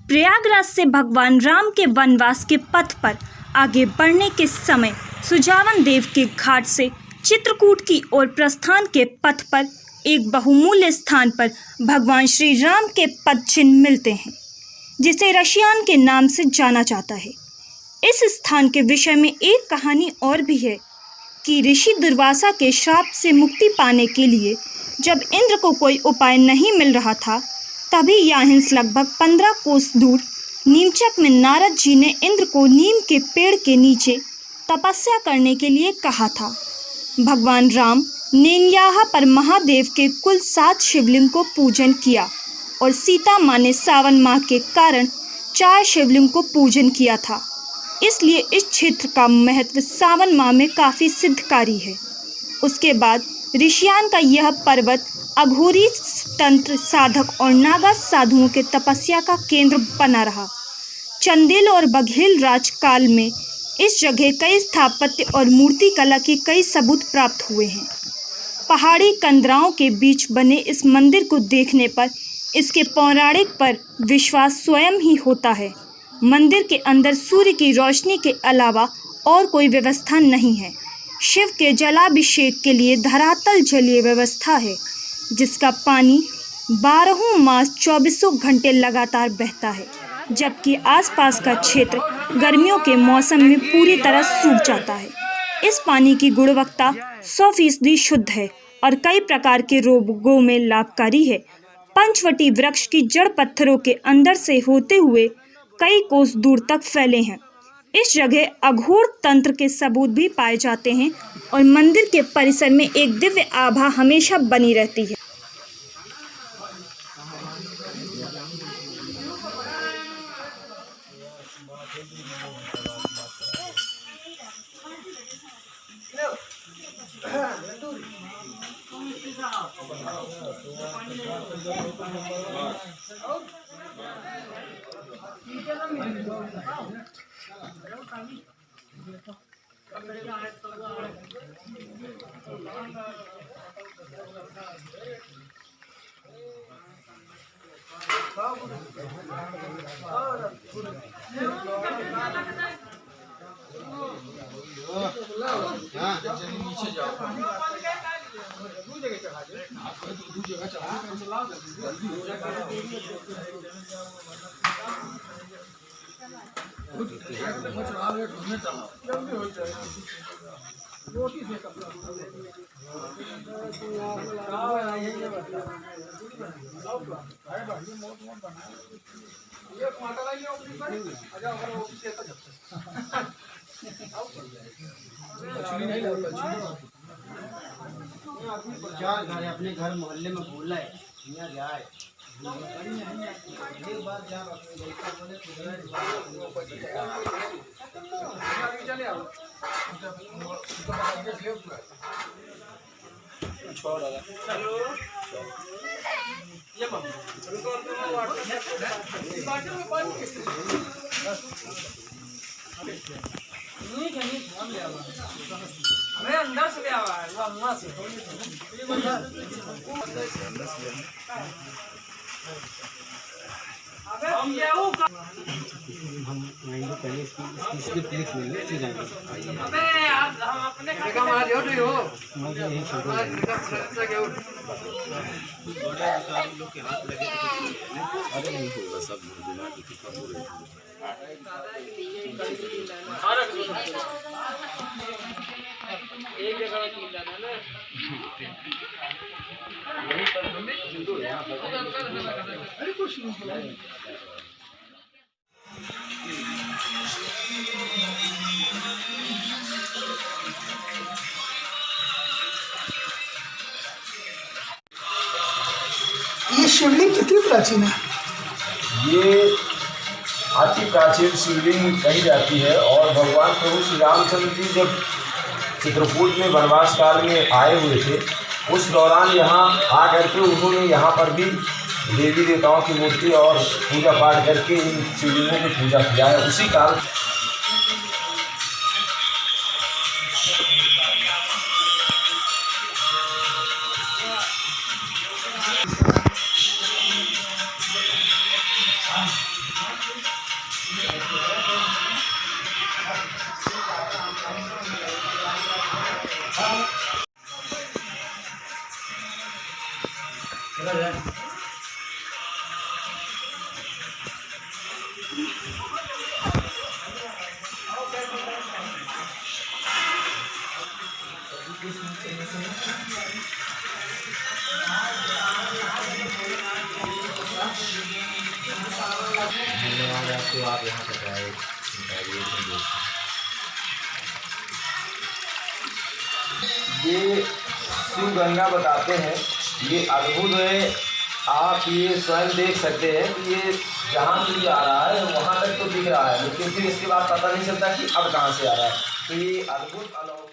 प्रयागराज से भगवान राम के वनवास के पथ पर आगे बढ़ने के समय सुजावन देव के घाट से चित्रकूट की ओर प्रस्थान के पथ पर एक बहुमूल्य स्थान पर भगवान श्री राम के पद चिन्ह मिलते हैं, जिसे रशियान के नाम से जाना जाता है। इस स्थान के विषय में एक कहानी और भी है कि ऋषि दुर्वासा के श्राप से मुक्ति पाने के लिए जब इंद्र को कोई उपाय नहीं मिल रहा था, तभी याहिंस लगभग 15 कोस दूर नीमचक में नारद जी ने इंद्र को नीम के पेड़ के नीचे तपस्या करने के लिए कहा था। भगवान राम ने यहाँ पर महादेव के कुल 7 शिवलिंग को पूजन किया और सीता माँ ने सावन माह के कारण 4 शिवलिंग को पूजन किया था। इसलिए इस क्षेत्र का महत्व सावन माह में काफ़ी सिद्धकारी है। उसके बाद ऋषियान का यह पर्वत अघोरी तंत्र साधक और नागा साधुओं के तपस्या का केंद्र बना रहा। चंदेल और बघेल राज काल में इस जगह कई स्थापत्य और मूर्ति कला के कई सबूत प्राप्त हुए हैं। पहाड़ी कंदराओं के बीच बने इस मंदिर को देखने पर इसके पौराणिक पर विश्वास स्वयं ही होता है। मंदिर के अंदर सूर्य की रोशनी के अलावा और कोई व्यवस्था नहीं है। शिव के जलाभिषेक के लिए धरातल जलीय व्यवस्था है, जिसका पानी 12 मास 24 घंटे लगातार बहता है, जबकि आसपास का क्षेत्र गर्मियों के मौसम में पूरी तरह सूख जाता है। इस पानी की गुणवत्ता 100% शुद्ध है और कई प्रकार के रोगों में लाभकारी है। पंचवटी वृक्ष की जड़ पत्थरों के अंदर से होते हुए कई कोस दूर तक फैले हैं। इस जगह अघोर तंत्र के सबूत भी पाए जाते हैं और मंदिर के परिसर में एक दिव्य आभा हमेशा बनी रहती है। नीचे जाओ। अपने घर मोहल्ले में बोला है यहाँ जाए एक बार जब अपने अरे अंदर से ले आवा है, वो मुंह से अबे हम जाओ हम आएंगे पहले इसकी स्क्रिप्ट लिख लेंगे फिर आएंगे। अबे आप हम अपने का मार हो रही हो मुझे यही फोटो लोग के हाथ लगे तो अरे नहीं होगा सब बिना किसी का पूरे एक जगह तीन जाना ना अरे कुछ नहीं। ये शिवलिंग कितनी प्राचीन है? ये अति प्राचीन शिवलिंग कही जाती है और भगवान प्रभु श्री रामचंद्र जी जब चित्रकूट में वनवास काल में आए हुए थे, उस दौरान यहाँ आ करके उन्होंने यहाँ पर भी देवी देवताओं की मूर्ति और पूजा पाठ करके इन शिवलिंगों की पूजा किया है। उसी काल धन्यवाद आपको, आप यहाँ तक आए। ये शिव गंगा बताते हैं, ये अद्भुत है। आप ये स्वयं देख सकते हैं कि ये जहाँ से ये आ रहा है वहाँ तक तो दिख रहा है, लेकिन फिर इसके बाद पता नहीं चलता कि अब कहाँ से आ रहा है। तो ये अद्भुत अलौकिक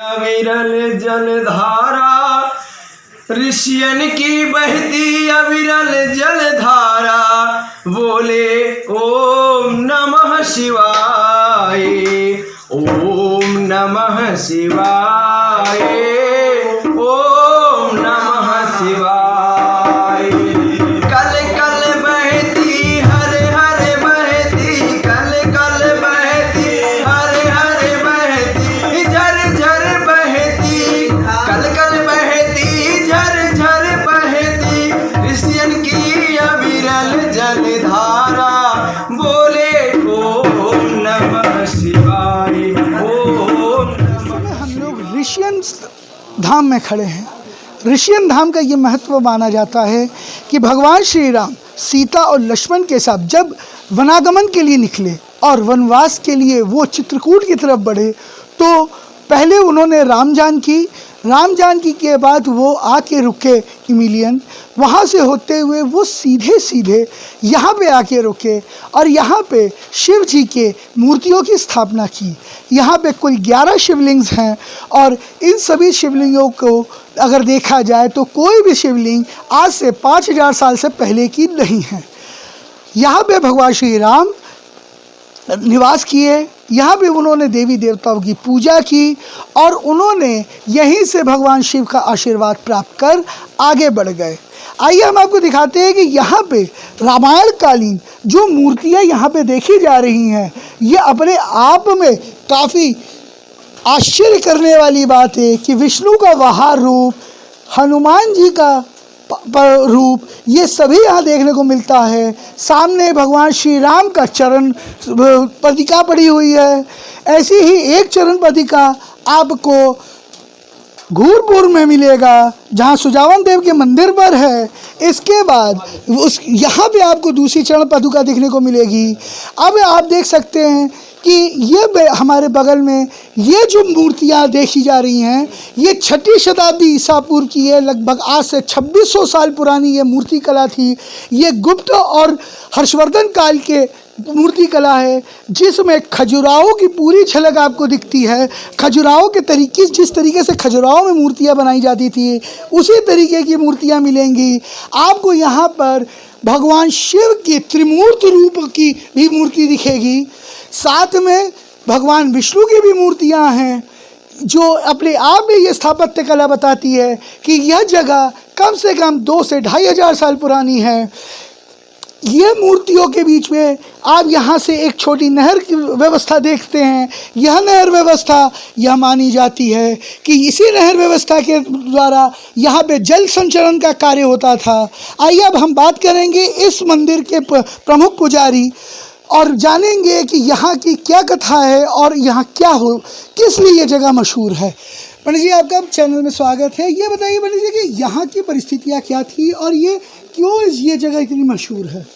अविरल जलधारा, ऋषियन की बहती अविरल जलधारा, बोले ओम नमः शिवाय, ओम नमः शिवाय, ओम नमः शिवाय। कल कल बहती हरे हरे बहती, कल कल बहती हरे हरे बहती, झर झर बहती, कल कल बहती झर झर बहती, ऋषियन की अविरल जलधारा, बोले ओम नमः शिवाय, ओम नमः। हम लोग ऋषियन धाम में खड़े हैं। ऋषियन धाम का ये महत्व माना जाता है कि भगवान श्री राम सीता और लक्ष्मण के साथ जब वनागमन के लिए निकले और वनवास के लिए वो चित्रकूट की तरफ बढ़े, तो पहले उन्होंने राम जानकी के बाद वो आके रुके इमिलियन, वहाँ से होते हुए वो सीधे सीधे यहाँ पे आके रुके और यहाँ पे शिव जी के मूर्तियों की स्थापना की। यहाँ पे कुल 11 शिवलिंग हैं और इन सभी शिवलिंगों को अगर देखा जाए तो कोई भी शिवलिंग आज से 5000 साल से पहले की नहीं है। यहाँ पे भगवान श्री राम निवास किए, यहाँ पे उन्होंने देवी देवताओं की पूजा की और उन्होंने यहीं से भगवान शिव का आशीर्वाद प्राप्त कर आगे बढ़ गए। आइए हम आपको दिखाते हैं कि यहाँ पे रामायण कालीन जो मूर्तियाँ यहाँ पे देखी जा रही हैं, ये अपने आप में काफ़ी आश्चर्य करने वाली बात है कि विष्णु का वाहन रूप, हनुमान जी का रूप, ये सभी यहाँ देखने को मिलता है। सामने भगवान श्री राम का चरण पतिका पड़ी हुई है। ऐसी ही एक चरण पतिका आपको घूरपुर में मिलेगा जहाँ सुजावन देव के मंदिर पर है। इसके बाद उस यहाँ पे आपको दूसरी चरण पतिका देखने को मिलेगी। अब आप देख सकते हैं कि ये हमारे बगल में ये जो मूर्तियाँ देखी जा रही हैं, ये 6ठी शताब्दी ईसा पूर्व की है। लगभग आज से 2600 साल पुरानी ये मूर्ति कला थी। ये गुप्त और हर्षवर्धन काल के मूर्ति कला है, जिसमें खजुराहो की पूरी झलक आपको दिखती है। खजुराहो के तरीके, जिस तरीके से खजुराहो में मूर्तियाँ बनाई जाती थी, उसी तरीके की मूर्तियाँ मिलेंगी आपको। यहाँ पर भगवान शिव की त्रिमूर्त रूप की भी मूर्ति दिखेगी। साथ में भगवान विष्णु की भी मूर्तियां हैं, जो अपने आप में ये स्थापत्य कला बताती है कि यह जगह कम से कम 2 से 2500 साल पुरानी है। ये मूर्तियों के बीच में आप यहाँ से एक छोटी नहर की व्यवस्था देखते हैं। यह नहर व्यवस्था यह मानी जाती है कि इसी नहर व्यवस्था के द्वारा यहाँ पे जल संचरण का कार्य होता था। आइए अब हम बात करेंगे इस मंदिर के प्रमुख पुजारी और जानेंगे कि यहाँ की क्या कथा है और यहाँ क्या हो, किस लिए ये जगह मशहूर है। पंडित जी, आपका चैनल में स्वागत है। ये बताइए पंडित जी कि यहाँ की परिस्थितियाँ क्या थी और ये क्यों ये जगह इतनी मशहूर है।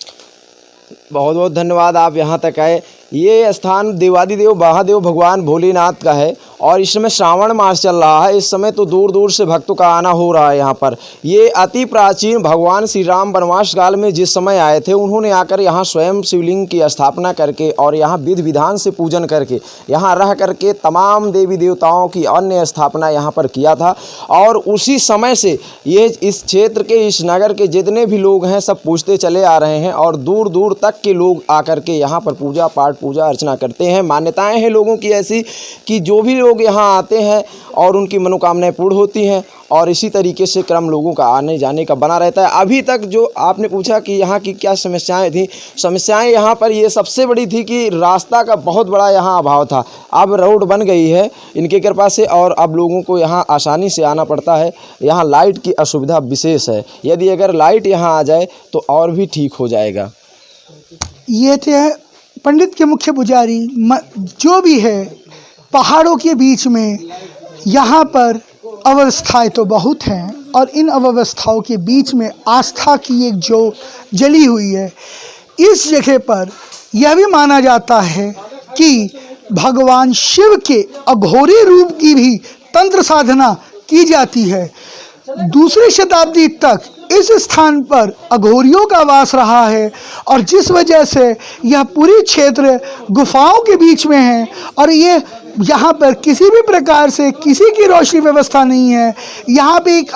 बहुत बहुत धन्यवाद, आप यहाँ तक आए। ये स्थान देवादिदेव महादेव भगवान भोलेनाथ का है और इस समय श्रावण मास चल रहा है। इस समय तो दूर दूर से भक्तों का आना हो रहा है यहाँ पर। ये अति प्राचीन भगवान श्री राम वनवास काल में जिस समय आए थे, उन्होंने आकर यहाँ स्वयं शिवलिंग की स्थापना करके और यहाँ विधि विधान से पूजन करके यहाँ रह करके तमाम देवी देवताओं की अन्य स्थापना यहाँ पर किया था। और उसी समय से ये इस क्षेत्र के, इस नगर के जितने भी लोग हैं सब पूजते चले आ रहे हैं और दूर दूर तक के लोग आकर के यहाँ पर पूजा पाठ पूजा अर्चना करते हैं। मान्यताएं हैं लोगों की ऐसी कि जो भी लोग यहाँ आते हैं और उनकी मनोकामनाएं पूर्ण होती हैं और इसी तरीके से क्रम लोगों का आने जाने का बना रहता है। अभी तक जो आपने पूछा कि यहाँ की क्या समस्याएं थी, समस्याएं यहाँ पर ये सबसे बड़ी थी कि रास्ता का बहुत बड़ा यहाँ अभाव था। अब रोड बन गई है इनके कृपा से और अब लोगों को यहाँ आसानी से आना पड़ता है। यहाँ लाइट की असुविधा विशेष है, यदि अगर लाइट यहाँ आ जाए तो और भी ठीक हो जाएगा। ये थे पंडित के मुख्य पुजारी। जो भी है पहाड़ों के बीच में यहाँ पर अव्यवस्थाएं तो बहुत हैं और इन अव्यवस्थाओं के बीच में आस्था की एक जो जली हुई है। इस जगह पर यह भी माना जाता है कि भगवान शिव के अघोरी रूप की भी तंत्र साधना की जाती है। दूसरी शताब्दी तक इस स्थान पर अघोरियों का वास रहा है और जिस वजह से यह पूरी क्षेत्र गुफाओं के बीच में है और ये यहाँ पर किसी भी प्रकार से किसी की रोशनी व्यवस्था नहीं है। यहाँ पे एक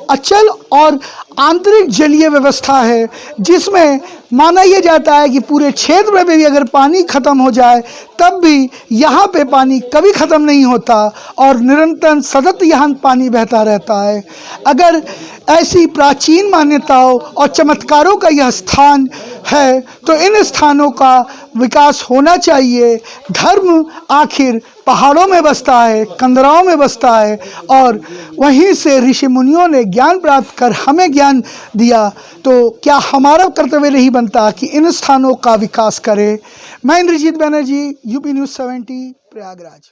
अचल और आंतरिक जलीय व्यवस्था है जिसमें माना यह जाता है कि पूरे क्षेत्र में भी अगर पानी ख़त्म हो जाए तब भी यहाँ पे पानी कभी ख़त्म नहीं होता और निरंतर सतत यहाँ पानी बहता रहता है। अगर ऐसी प्राचीन मान्यताओं और चमत्कारों का यह स्थान है तो इन स्थानों का विकास होना चाहिए। धर्म आखिर पहाड़ों में बसता है, कंदराओं में बसता है और वहीं से ऋषि मुनियों ने ज्ञान प्राप्त कर हमें ज्ञान दिया। तो क्या हमारा कर्तव्य नहीं बनता कि इन स्थानों का विकास करें। मैं इंद्रजीत बनर्जी, यूपी न्यूज़ 70 प्रयागराज।